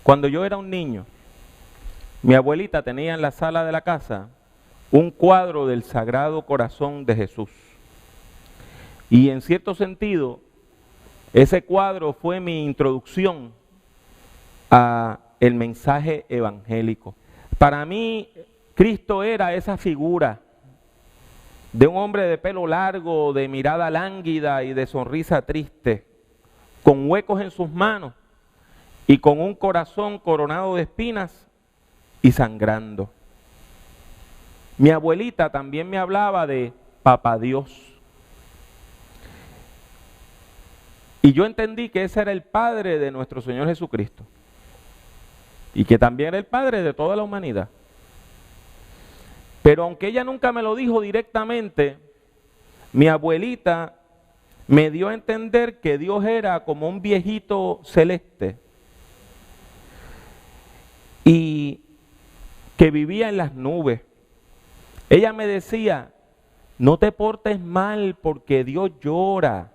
Cuando yo era un niño, mi abuelita tenía en la sala de la casa un cuadro del Sagrado Corazón de Jesús. Y en cierto sentido, ese cuadro fue mi introducción a el mensaje evangélico. Para mí, Cristo era esa figura de un hombre de pelo largo, de mirada lánguida y de sonrisa triste, con huecos en sus manos y con un corazón coronado de espinas y sangrando. Mi abuelita también me hablaba de Papá Dios. Y yo entendí que ese era el Padre de nuestro Señor Jesucristo. Y que también era el Padre de toda la humanidad. Pero aunque ella nunca me lo dijo directamente, mi abuelita me dio a entender que Dios era como un viejito celeste y que vivía en las nubes. Ella me decía, no te portes mal porque Dios llora.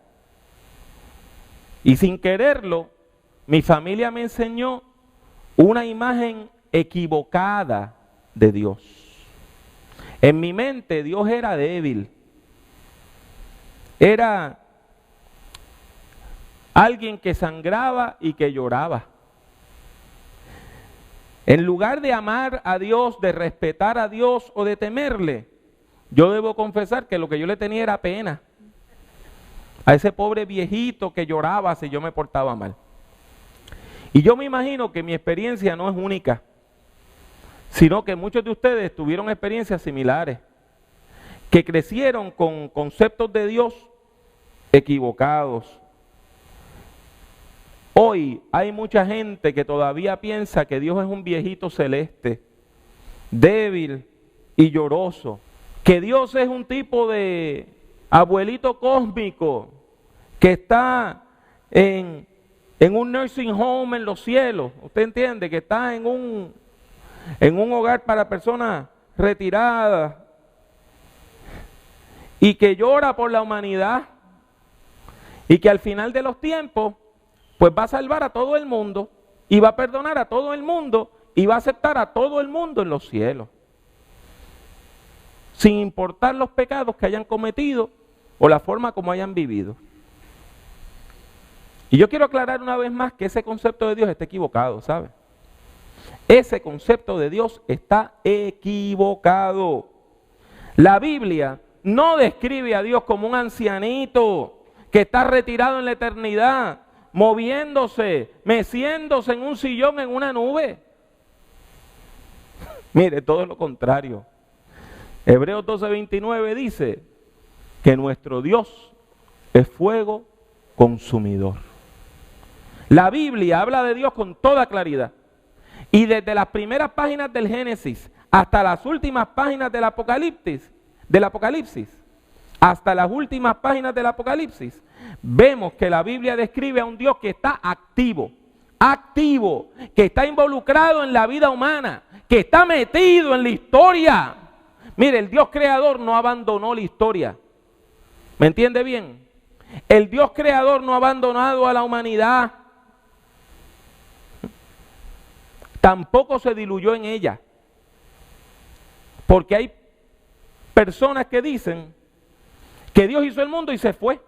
Y sin quererlo, mi familia me enseñó una imagen equivocada de Dios. En mi mente Dios era débil. Era alguien que sangraba y que lloraba. En lugar de amar a Dios, de respetar a Dios o de temerle, yo debo confesar que lo que yo le tenía era pena a ese pobre viejito que lloraba si yo me portaba mal. Y yo me imagino que mi experiencia no es única, sino que muchos de ustedes tuvieron experiencias similares, que crecieron con conceptos de Dios equivocados. Hoy hay mucha gente que todavía piensa que Dios es un viejito celeste, débil y lloroso, que Dios es un tipo de abuelito cósmico que está en un nursing home en los cielos. Usted entiende que está en un hogar para personas retiradas y que llora por la humanidad y que al final de los tiempos pues va a salvar a todo el mundo y va a perdonar a todo el mundo y va a aceptar a todo el mundo en los cielos, sin importar los pecados que hayan cometido o la forma como hayan vivido. Y yo quiero aclarar una vez más que ese concepto de Dios está equivocado, ¿sabe? Ese concepto de Dios está equivocado. La Biblia no describe a Dios como un ancianito que está retirado en la eternidad, moviéndose, meciéndose en un sillón en una nube. Mire, todo lo contrario. Hebreos 12:29 dice que nuestro Dios es fuego consumidor. La Biblia habla de Dios con toda claridad. Y desde las primeras páginas del Génesis hasta las últimas páginas del Apocalipsis, hasta las últimas páginas del Apocalipsis, vemos que la Biblia describe a un Dios que está activo, que está involucrado en la vida humana, que está metido en la historia. Mire, el Dios creador no abandonó la historia. ¿Me entiende bien? El Dios creador no ha abandonado a la humanidad. Tampoco se diluyó en ella. Porque hay personas que dicen que Dios hizo el mundo y se fue.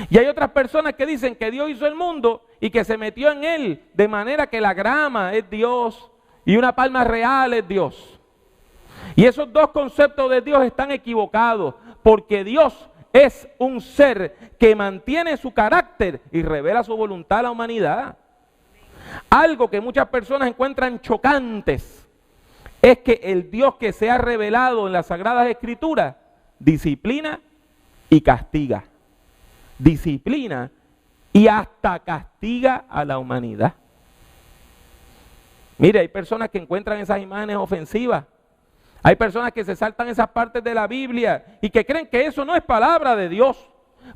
Y hay otras personas que dicen que Dios hizo el mundo y que se metió en él, de manera que la grama es Dios y una palma real es Dios. Y esos dos conceptos de Dios están equivocados, porque Dios es un ser que mantiene su carácter y revela su voluntad a la humanidad. Algo que muchas personas encuentran chocantes es que el Dios que se ha revelado en las Sagradas Escrituras disciplina y castiga. Disciplina y hasta castiga a la humanidad. Mire, hay personas que encuentran esas imágenes ofensivas. Hay personas que se saltan esas partes de la Biblia y que creen que eso no es palabra de Dios,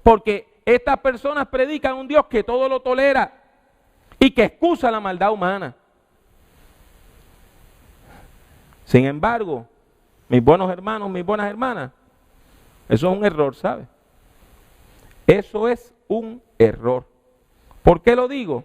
porque estas personas predican un Dios que todo lo tolera y que excusa la maldad humana. Sin embargo, mis buenos hermanos, mis buenas hermanas, eso es un error, ¿sabe? Eso es un error. ¿Por qué lo digo?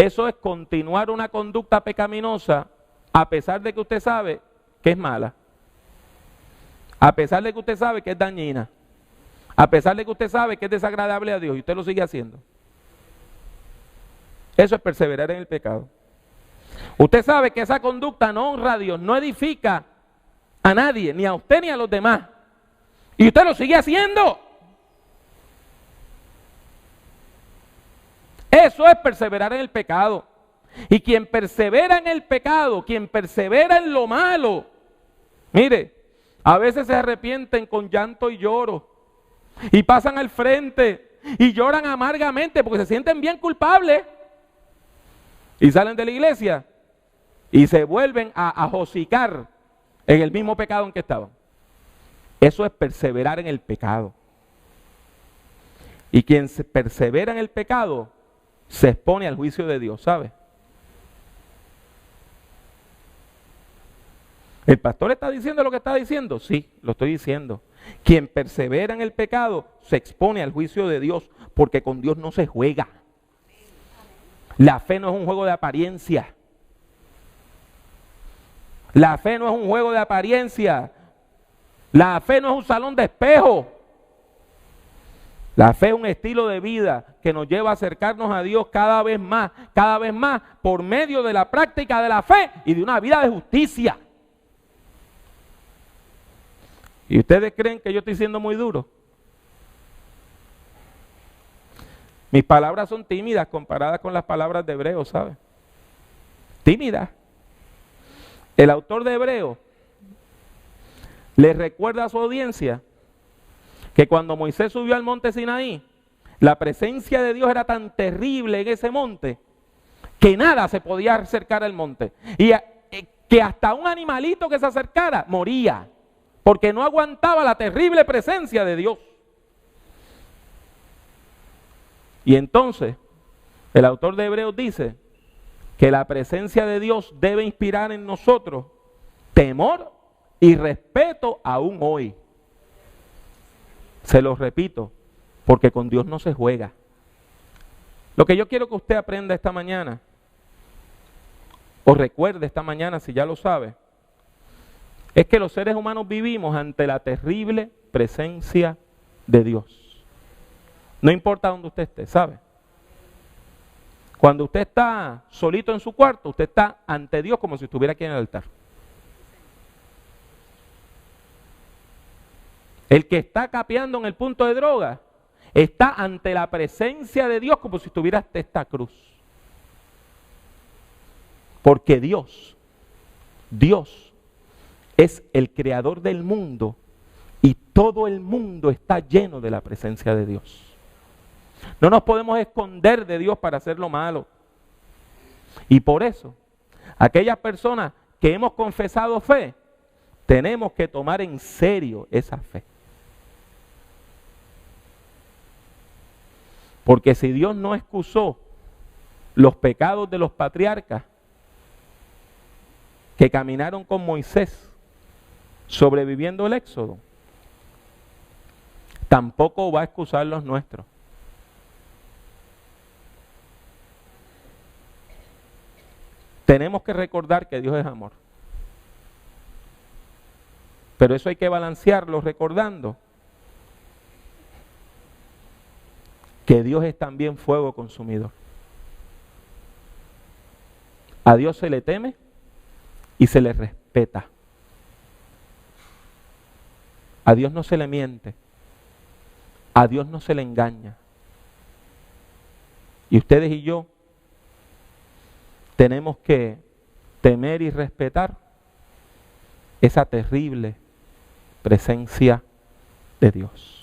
Eso es continuar una conducta pecaminosa a pesar de que usted sabe que es mala. A pesar de que usted sabe que es dañina. A pesar de que usted sabe que es desagradable a Dios y usted lo sigue haciendo. Eso es perseverar en el pecado. Usted sabe que esa conducta no honra a Dios, no edifica a nadie, ni a usted ni a los demás. Y usted lo sigue haciendo. Eso es perseverar en el pecado. Y quien persevera en el pecado, quien persevera en lo malo, mire, a veces se arrepienten con llanto y lloro. Y pasan al frente y lloran amargamente porque se sienten bien culpables. Y salen de la iglesia y se vuelven a hocicar en el mismo pecado en que estaban. Eso es perseverar en el pecado. Y quien persevera en el pecado se expone al juicio de Dios, ¿sabe? ¿El pastor está diciendo lo que está diciendo? Sí, lo estoy diciendo. Quien persevera en el pecado se expone al juicio de Dios, porque con Dios no se juega. La fe no es un juego de apariencia. La fe no es un juego de apariencia. La fe no es un salón de espejo. La fe es un estilo de vida que nos lleva a acercarnos a Dios cada vez más, por medio de la práctica de la fe y de una vida de justicia. ¿Y ustedes creen que yo estoy siendo muy duro? Mis palabras son tímidas comparadas con las palabras de Hebreos, ¿sabe? Tímidas. El autor de Hebreos le recuerda a su audiencia que cuando Moisés subió al monte Sinaí, la presencia de Dios era tan terrible en ese monte que nada se podía acercar al monte. Y que hasta un animalito que se acercara moría, porque no aguantaba la terrible presencia de Dios. Y entonces, el autor de Hebreos dice que la presencia de Dios debe inspirar en nosotros temor y respeto aún hoy. Se los repito, porque con Dios no se juega. Lo que yo quiero que usted aprenda esta mañana, o recuerde esta mañana si ya lo sabe, es que los seres humanos vivimos ante la terrible presencia de Dios. No importa dónde usted esté, ¿sabe? Cuando usted está solito en su cuarto, usted está ante Dios como si estuviera aquí en el altar. El que está capeando en el punto de droga está ante la presencia de Dios como si estuviera ante esta cruz. Porque Dios es el creador del mundo y todo el mundo está lleno de la presencia de Dios. No nos podemos esconder de Dios para hacer lo malo. Y por eso, aquellas personas que hemos confesado fe, tenemos que tomar en serio esa fe. Porque si Dios no excusó los pecados de los patriarcas que caminaron con Moisés sobreviviendo el éxodo, tampoco va a excusar los nuestros. Tenemos que recordar que Dios es amor. Pero eso hay que balancearlo recordando que Dios es también fuego consumidor. A Dios se le teme y se le respeta. A Dios no se le miente. A Dios no se le engaña. Y ustedes y yo tenemos que temer y respetar esa terrible presencia de Dios.